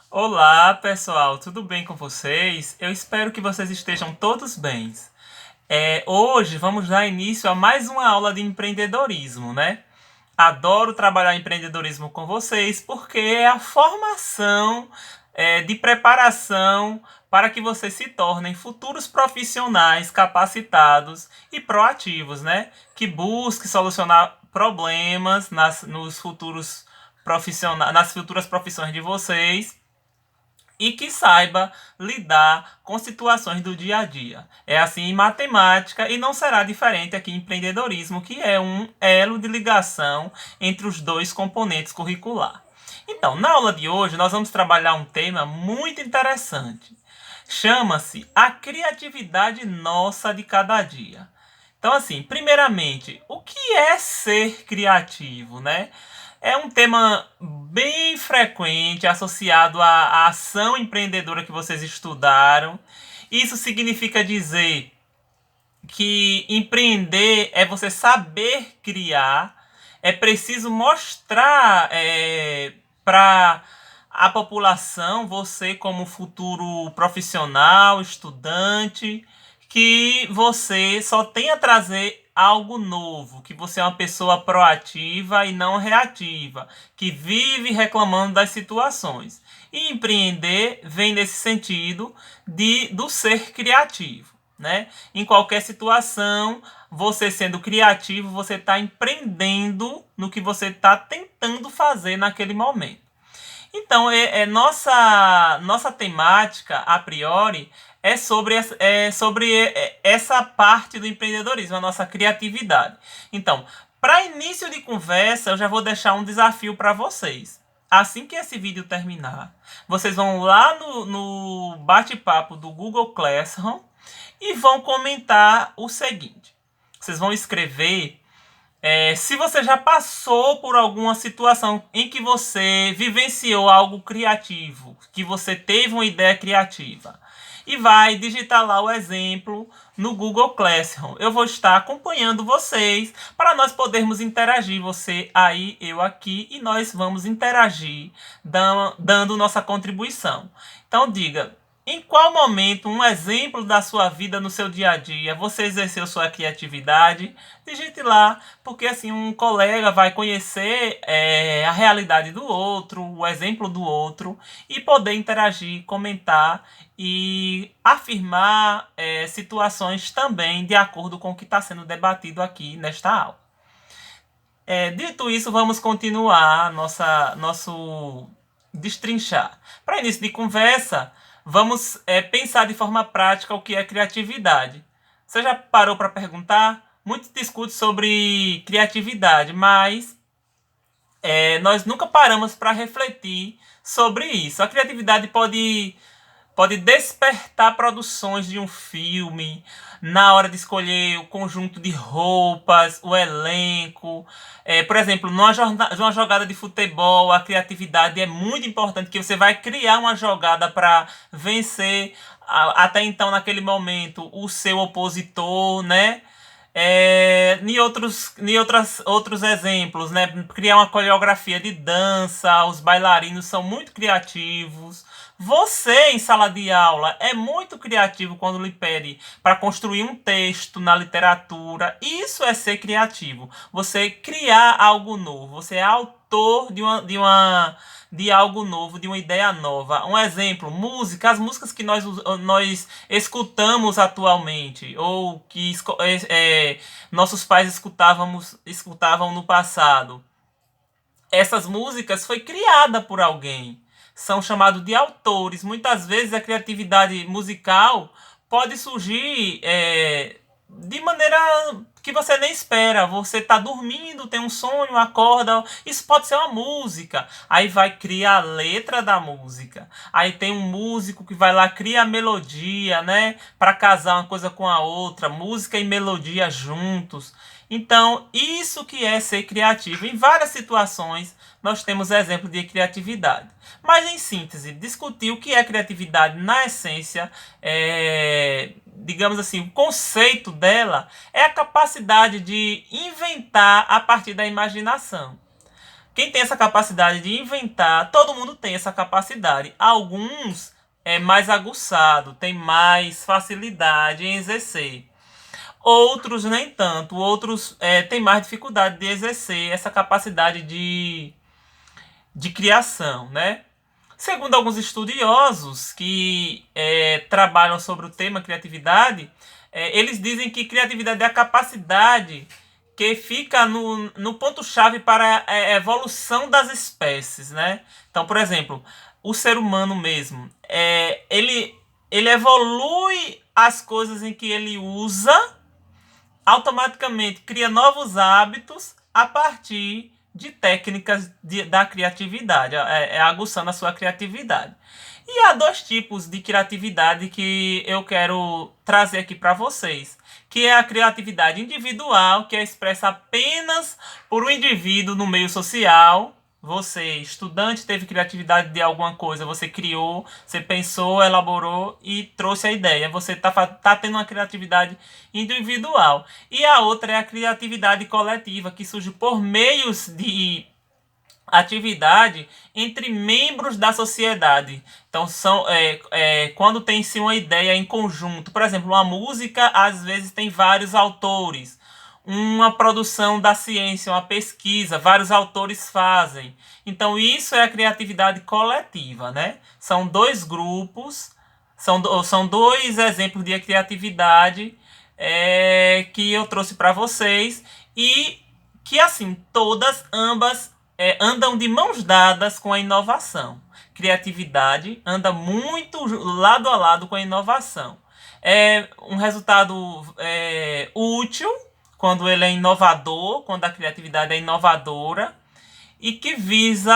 Olá, pessoal, tudo bem com vocês? Eu espero que vocês estejam todos bem. Hoje vamos dar início a mais uma aula de empreendedorismo, né? Adoro trabalhar empreendedorismo com vocês porque é a formação de preparação para que vocês se tornem futuros profissionais capacitados e proativos, né? Que busquem solucionar problemas nos futuros profissionais, nas futuras profissões de vocês e que saiba lidar com situações do dia a dia. É assim em matemática e não será diferente aqui em empreendedorismo, que é um elo de ligação entre os dois componentes curricular. Então, na aula de hoje, nós vamos trabalhar um tema muito interessante. Chama-se a criatividade nossa de cada dia. Então, assim, primeiramente, o que é ser criativo, né? É um tema bem frequente associado à ação empreendedora que vocês estudaram. Isso significa dizer que empreender é você saber criar, é preciso mostrar para a população, você como futuro profissional, estudante, que você só tem a trazer algo novo, que você é uma pessoa proativa e não reativa, que vive reclamando das situações. E empreender vem nesse sentido do ser criativo, né? Em qualquer situação, você sendo criativo, você está empreendendo no que você está tentando fazer naquele momento. Então, nossa temática, a priori, é sobre essa parte do empreendedorismo, a nossa criatividade. Então, para início de conversa, eu já vou deixar um desafio para vocês. Assim que esse vídeo terminar, vocês vão lá no bate-papo do Google Classroom e vão comentar o seguinte. Vocês vão escrever se você já passou por alguma situação em que você vivenciou algo criativo, que você teve uma ideia criativa, e vai digitar lá o exemplo no Google Classroom. Eu vou estar acompanhando vocês para nós podermos interagir, você aí, eu aqui, e nós vamos interagir dando nossa contribuição. Então diga, em qual momento, um exemplo da sua vida no seu dia a dia, você exerceu sua criatividade? Digite lá, porque assim um colega vai conhecer a realidade do outro, o exemplo do outro, e poder interagir, comentar e afirmar situações também de acordo com o que está sendo debatido aqui nesta aula. Dito isso, vamos continuar nosso destrinchar. Para início de conversa, vamos pensar de forma prática o que é criatividade. Você já parou para perguntar? Muito discute sobre criatividade, mas nós nunca paramos para refletir sobre isso. A criatividade pode despertar produções de um filme, na hora de escolher o conjunto de roupas, o elenco. Por exemplo, numa jogada de futebol, a criatividade é muito importante, que você vai criar uma jogada para vencer, até então, naquele momento, o seu opositor, né? Outros exemplos, né? Criar uma coreografia de dança, os bailarinos são muito criativos. Você, em sala de aula, é muito criativo quando lhe pede para construir um texto na literatura. Isso é ser criativo. Você criar algo novo. Você é autor de algo novo, de uma ideia nova. Um exemplo, música, as músicas que nós escutamos atualmente, ou que nossos pais escutavam no passado. Essas músicas foi criada por alguém. São chamados de autores. Muitas vezes a criatividade musical pode surgir de maneira que você nem espera. Você está dormindo, tem um sonho, acorda. Isso pode ser uma música. Aí vai criar a letra da música. Aí tem um músico que vai lá, cria a melodia, né? Para casar uma coisa com a outra. Música e melodia juntos. Então, isso que é ser criativo. Em várias situações, nós temos exemplo de criatividade. Mas, em síntese, discutir o que é criatividade na essência, digamos assim, o conceito dela é a capacidade de inventar a partir da imaginação. Quem tem essa capacidade de inventar, todo mundo tem essa capacidade. Alguns é mais aguçado, tem mais facilidade em exercer. Outros nem tanto, outros têm mais dificuldade de exercer essa capacidade de criação, né? Segundo alguns estudiosos que trabalham sobre o tema criatividade, eles dizem que criatividade é a capacidade que fica no ponto-chave para a evolução das espécies, né? Então, por exemplo, o ser humano mesmo, ele evolui as coisas em que ele usa, automaticamente cria novos hábitos a partir de técnicas da criatividade, aguçando a sua criatividade. E há dois tipos de criatividade que eu quero trazer aqui para vocês, que é a criatividade individual, que é expressa apenas por um indivíduo no meio social. Você, estudante, teve criatividade de alguma coisa, você criou, você pensou, elaborou e trouxe a ideia. Você tá tendo uma criatividade individual. E a outra é a criatividade coletiva, que surge por meios de atividade entre membros da sociedade. Então, quando tem-se uma ideia em conjunto. Por exemplo, uma música, às vezes, tem vários autores. Uma produção da ciência, uma pesquisa, vários autores fazem. Então, isso é a criatividade coletiva, né? São dois grupos, são dois exemplos de criatividade que eu trouxe para vocês e que, assim, ambas andam de mãos dadas com a inovação. Criatividade anda muito lado a lado com a inovação. É um resultado útil quando ele é inovador, quando a criatividade é inovadora e que visa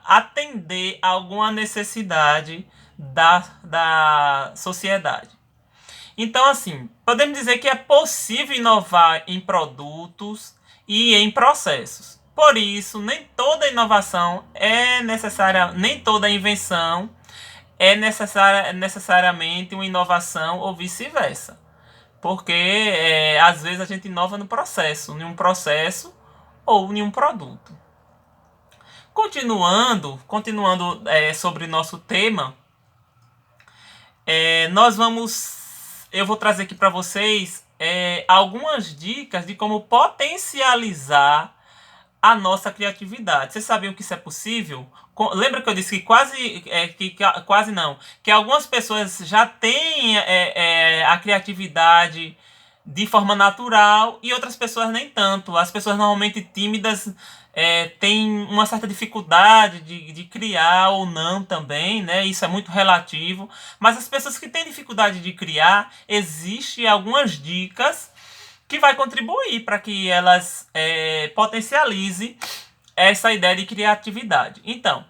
atender a alguma necessidade da sociedade. Então, assim, podemos dizer que é possível inovar em produtos e em processos. Por isso, nem toda inovação é necessária, nem toda invenção é necessariamente uma inovação ou vice-versa. Porque às vezes a gente inova no processo, em um processo ou em um produto. Continuando sobre nosso tema, eu vou trazer aqui para vocês algumas dicas de como potencializar a nossa criatividade. Vocês sabiam que isso é possível? Lembra que eu disse que quase não, que algumas pessoas já têm a criatividade de forma natural e outras pessoas nem tanto. As pessoas normalmente tímidas têm uma certa dificuldade de criar ou não também, né? Isso é muito relativo. Mas as pessoas que têm dificuldade de criar, existem algumas dicas que vai contribuir para que elas potencializem essa ideia de criatividade. Então,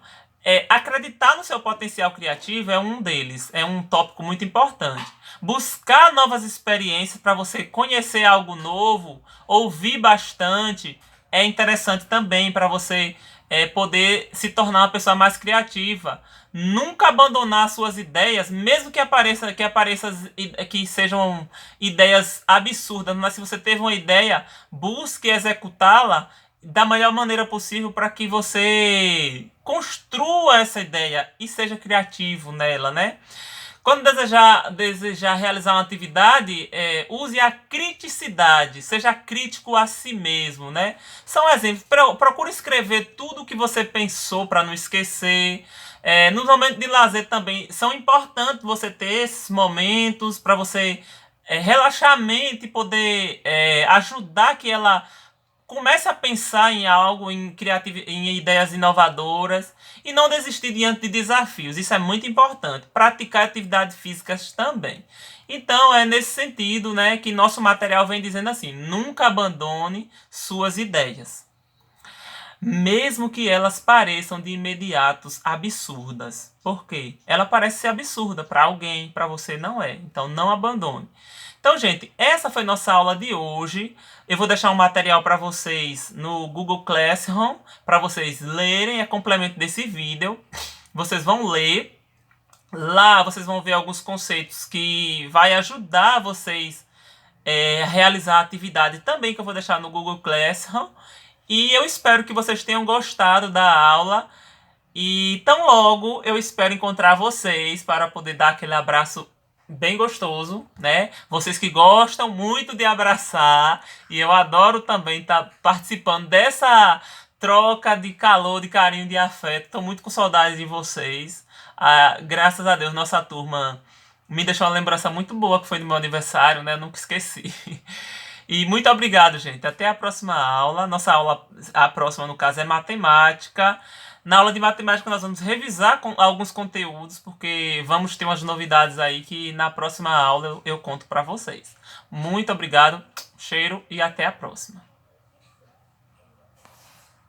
acreditar no seu potencial criativo é um deles, é um tópico muito importante. Buscar novas experiências para você conhecer algo novo, ouvir bastante, é interessante também para você poder se tornar uma pessoa mais criativa. Nunca abandonar suas ideias, mesmo que sejam ideias absurdas, mas se você teve uma ideia, busque executá-la da melhor maneira possível para que você construa essa ideia e seja criativo nela, né? Quando desejar realizar uma atividade, use a criticidade, seja crítico a si mesmo, né? São exemplos. Procure escrever tudo o que você pensou para não esquecer. Nos momentos de lazer também são importantes você ter esses momentos para você relaxar a mente e poder ajudar que ela comece a pensar em algo, em ideias inovadoras e não desistir diante de desafios. Isso é muito importante. Praticar atividades físicas também. Então, é nesse sentido, né, que nosso material vem dizendo assim: nunca abandone suas ideias, mesmo que elas pareçam de imediatos absurdas. Por quê? Ela parece ser absurda para alguém, para você não é. Então não abandone. Então, gente, essa foi nossa aula de hoje. Eu vou deixar um material para vocês no Google Classroom, para vocês lerem, é complemento desse vídeo. Vocês vão ler. Lá vocês vão ver alguns conceitos que vai ajudar vocês a realizar a atividade também, que eu vou deixar no Google Classroom. E eu espero que vocês tenham gostado da aula. E tão logo eu espero encontrar vocês para poder dar aquele abraço bem gostoso, né? Vocês que gostam muito de abraçar, e eu adoro também estar participando dessa troca de calor, de carinho, de afeto. Estou muito com saudade de vocês. Ah, graças a Deus, nossa turma me deixou uma lembrança muito boa que foi do meu aniversário, né? Eu nunca esqueci. E muito obrigado, gente. Até a próxima aula. Nossa aula, a próxima, no caso, é matemática. Na aula de matemática, nós vamos revisar alguns conteúdos, porque vamos ter umas novidades aí que na próxima aula eu conto para vocês. Muito obrigado, cheiro e até a próxima.